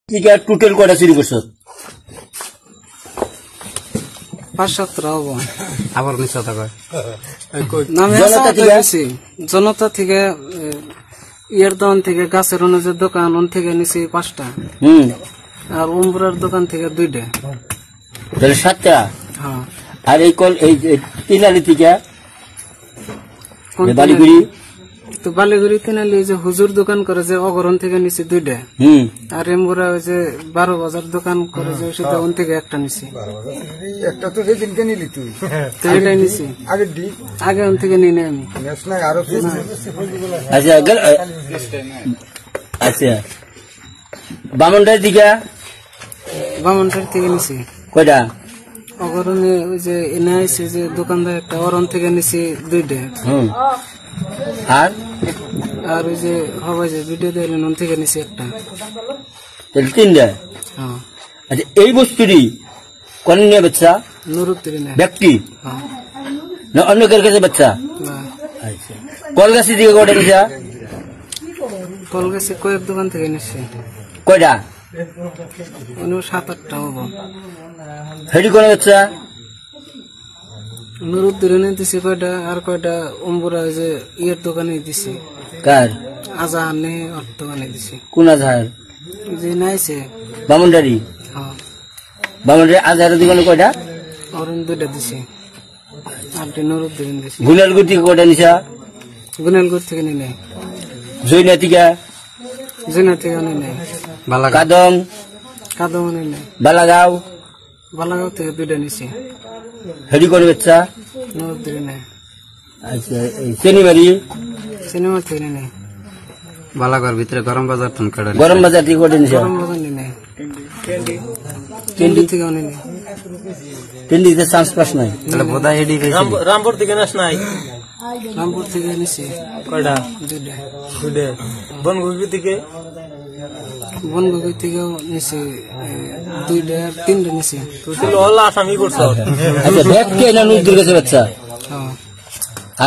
টিকা টোটাল কয়টা চুরি করছো? 5-7টা হবো। আবার মিথ্যা কথা জনতা থেকে ইয়ের দোকান থেকে গাছের অনুযায়ী দোকান থেকে নিছি 5টা আর উমরার দোকান থেকে 2টা, তাহলে 7টা। হ্যাঁ। আর এই কল এই তিনালি থেকে বালিগুড়ি তো বালিগুড়ি তিনালি যে হুজুর দোকান করে যে অগরণ থেকে নিছি 2টা, আর এমবুরা ওই যে 12 বাজার দোকান করে যে সেটা ওন থেকে একটা নিছি। একটা তো সেদিনকে নিলি তুই, তো এটাই নিছি আগে ওন থেকে নিই আমি। আচ্ছা আচ্ছা বামনটার দিকে বামনটার থেকে নিছি কয়টা? অগরণে ওই যে এনে আইছে যে দোকানদার একটা অরণ থেকে নিছি 2টা, আর আর ওই যে সবাই যে ভিডিও দিলেন ওন থেকে নিছি একটা, তাহলে 3টা। হ্যাঁ। আচ্ছা এই বস্তুটি কোন নিয়ে বাচ্চা নুরুদ্দিন ব্যক্তি হ্যাঁ না অন্য কার কাছে বাচ্চা? না আচ্ছা কলগাছি দিকে কয়টা নিছা? কলগাছি কয়েক দোকান থেকে নিছি কয়টা? 7-8টা হবো। হেডি কোন বাচ্চা? নুরুদ্দিনে দিছি কয়টা, আর কয়টা অম্বুরা যে ইয়ের দোকানে দিছি। কার? আজাহার নেই ওর দোকানে দিছি। কোন আজহার? যে নাইছে বামনডারি। হ্যাঁ বামনডারি আজহারের দোকানে কয়টা? অরণ 2টা দিছি, আর নুরুদ্দিন দিছি। গুনালগুড় থেকে কয়টা নিছা? গুনালগুড় থেকে নিই নাই, জৈনা থেকে, জেনা থেকে নিই নাই, কাদং, কাদম নিই নাই, বালাগাঁও, বালাগাঁও থেকে 2টা নিছি। হেডি কোন বাচ্চা? নুরুদ্দিন নাই। আচ্ছা এই চেনিবাড়ি সিনেমা থেকে নিই নাই, বালাঘর ভিতরে গরম বাজার তুন কাটা গরম বাজার থেকে কয়টা নিছা? গরম বাজার নিই নাই, কেন্দ্রি থেকেও নিই নাই। টেন্ডিতে চান্স পাস নাই? তাহলে বোধহয় হেডি রামপুর থেকে নাস নাই? রামপুর থেকে নিছি কয়টা? 2টা। বনগুগি থেকে? বনগুগি থেকেও নিছি 2টা আর 3টা নিছি। তুই ছিল হল আসামি করছ? আচ্ছা ব্যাগ কে না নুরুদ্দির কাছে বাচ্চা? হ্যাঁ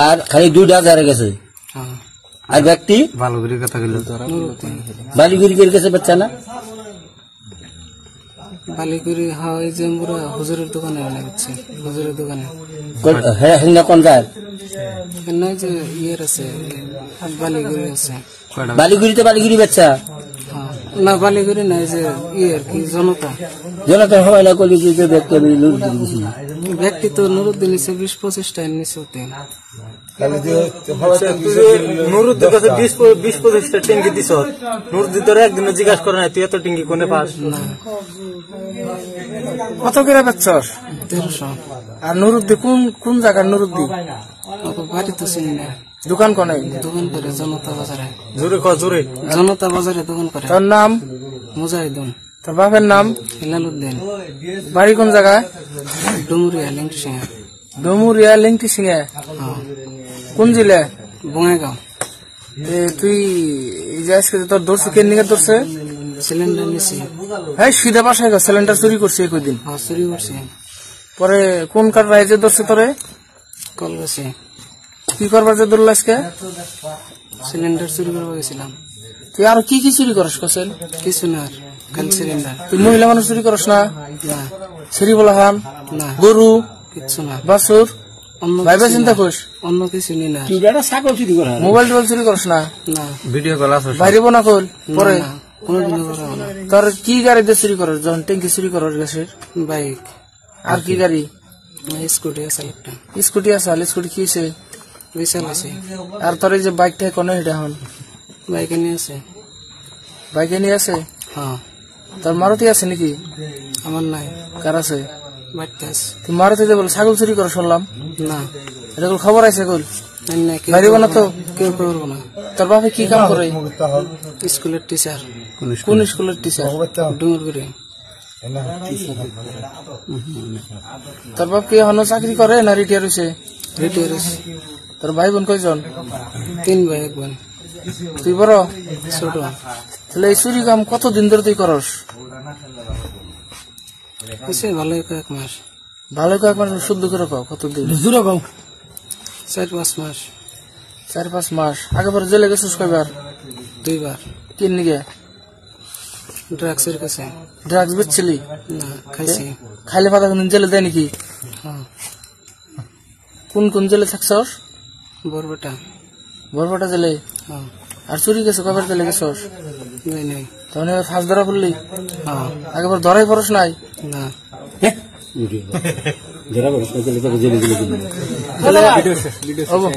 আর খালি 2টা আজহারের কাছে? হ্যাঁ। আর ব্যক্তি ভালোগুড়ির কথা গেল নুরুদ্দিন বালিগুড়ির কাছে বাচ্চা না? বালিগুড়ি হয় যে আমরা হুজুরের দোকানে এনে দিচ্ছি, হুজুরের দোকানে হেঙ্গা কোন কার? এখানে যে ইয়ের আছে বালিগুড়ি আছে। বালিগুড়িতে বালিগুড়ি বাচ্চা? হ্যাঁ না বালিগুড়ি নাই যে ইয়ের কি জনতা জনতা হয় না করলি যে ব্যক্তি আমি নুরুদ্দিন দিছি। ব্যক্তি তো নুরুদ্দিন নিছে 20-25টা নিছে ওতে। নুরুদ্দির কাছে 20-25টা টিঙ্গি দিছ? নুরুদ্দিন তোর একদিনও জিজ্ঞাসা করে নাই তুই এত টিঙ্গি কোনে পাস? না কত করে পাচ্ছস? 1300। আর নুরুদ্দিন কোন জায়গার নুরুদ্দিন? অত বাড়ি তো চিনি না। দোকান কোনে? দোকান করে জনতা বাজারে। জোরে ক জোরে। জনতা বাজারে দোকান করে। তোর নাম? মুজাহিদুন। তোর বাপের নাম? হিলালউদ্দিন। বাড়ি কোন জায়গায়? ডুমুরিয়া লিংটি সিংহা। ডুমুরিয়া লিংটি সিংহে? কোন জেলা? বঙ্গাইগাঁও। তুই আজকে তোর ধরছে কে নিকে ধরছে? সিলিন্ডার নিছি। হ্যাঁ সিধা বাসায় সিলিন্ডার চুরি করছে কদিন। হ্যাঁ চুরি করছি। পরে কোন কার রাইজে ধরছে তোরে? কলগাছি। কি করবার যে ধরল আজকে? সিলিন্ডার চুরি করবো গেছিলাম। তুই আর কি কি চুরি করস কোসেন? কিছু না আর খালি সিলিন্ডার। তুই মহিলা মানুষ চুরি করস না? না সেরি বলা হান না গরু কিচ্ছু না। বাছুর অন্য ভাইবা কিছু চিন্তা না। করিস? অন্য কিছু নি না। তুই একটা ছাগল চুরি করা? মোবাইল টোবাইল চুরি করস না? না ভিডিও কল আছে বাইরে না কল পরে না, কোনোদিনও করা না। তোর কি গাড়ি দিয়ে চুরি করস? যখন ট্যাঙ্কি চুরি করস গ্যাসের? বাইক আর কি গাড়ি? স্কুটি আছে একটা। স্কুটি আছে? স্কুটি কি হয়েছে? বিশাল আছে। আর তোর এই যে বাইকটা কোনে এটা হন? বাইকে নিয়ে আছে। বাইকে নিয়ে আছে? হ্যাঁ তোর মারুতি আছে নাকি? আমার নাই। কার আছে? বাড়িতে আছে। তুই মারুতিতে বল ছাগল চুরি করস শুনলাম। না এটা কোন খবর আছে কল? না কেউ বাইরে না তো? কেউ করবো না। তোর বাপে কি কাম করে? স্কুলের টিচার। কোন স্কুলের টিচার? ডুমুরগুড়ি। তোর বাপ কি এখনো চাকরি করে না রিটায়ার হয়েছে? রিটায়ার। তোর ভাই বোন কয়জন? 3 ভাই 1 বোন। তুই বড়? ছোট। তাহলে এই চুরি কাম কতদিন ধরে তুই করস? হয়েছে ভালোই কয়েক মাস। ভালো কয়েক মাস শুদ্ধ করে পাও? কতদিন? 4-5 মাস। 4-5 মাস। আগে পরে জেলে গেছিস কয়বার? 2 বার। কি নিগে? ড্রাগসের কাছে ড্রাগস বেচছিলি? না খাইছি। খাইলে পাতা কোন জেলে দেয় নাকি? হ্যাঁ কোন কোন জেলে থাকছস? বরবেটা। বরপাটা জেলে? হ্যাঁ আর চুরি গেছো কবার জেলে গেছস? নাই নাই। তাহলে ফাঁস ধরা পড়লি? হ্যাঁ আগেবার ধরাই পড়স নাই? না যারা বড় জেলে জেলে হবো।